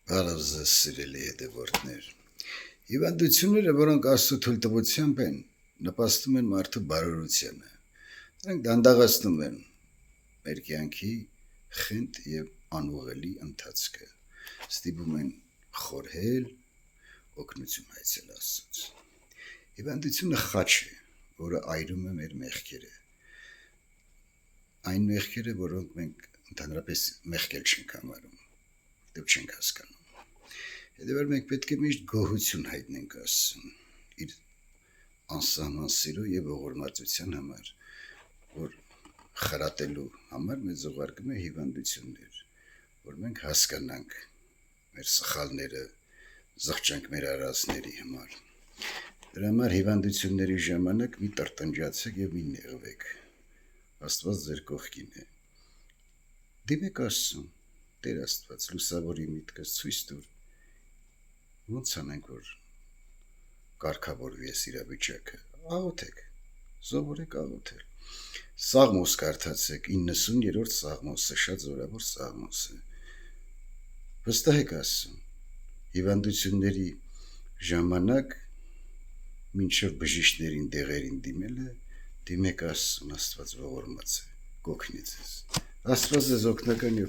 Բարև ձեզ սիրելի հետևորդներ։ Հիվանդությունները, որոնք Աստծո թույլտվությամբ են, նպաստում են մարդու բարօրությանը։ Նրանք դանդաղացնում են մեր կյանքի խենթ եւ անուղելի ընթացքը, ստիպում են խորհել, օգնություն հայցել Աստծուց։ Հիվանդությունը խաչ է, որը այրում է մեր մեղքերը։ Այն մեղքերը, որոնք մենք ընդհանրապես մեղքել չենք համարում, դեռ չենք հասկանում։ Հետևաբար մենք պետք է միշտ գոհություն հայտնենք Աստծուն իր անսահման սիրո եւ ողորմածության համար, որ խրատելու համար մեզ ուղարկում է հիվանդություններ, որ մենք հասկանանք մեր սխալները, զղջանք մեր արածների համար։ Դրա համար հիվանդությունների ժամանակ մի տրտնջացեք եւ մի նեղվեք։ Աստված ձեր կողքին է։ Դիմեք Աստծուն, Տեր Աստված, լուսավորի միտքս ցույց տուր։ Ոնց անենք, որ կարգավորվի այս իրավիճակը։ Աղոթեք, սովորեք աղոթել։ Սաղմոս կարդացեք, 90-րդ սաղմոսը, շատ զորավոր սաղմոս է։ Վստահեք Աստծուն։ Հիվանդությունների ժամանակ մինչև բժիշկներին դեղերին դիմելը, դիմեք Աստծուն, Աստված ողորմած է, կօգնի ձեզ։ Աստված ձեզ օգնական եւ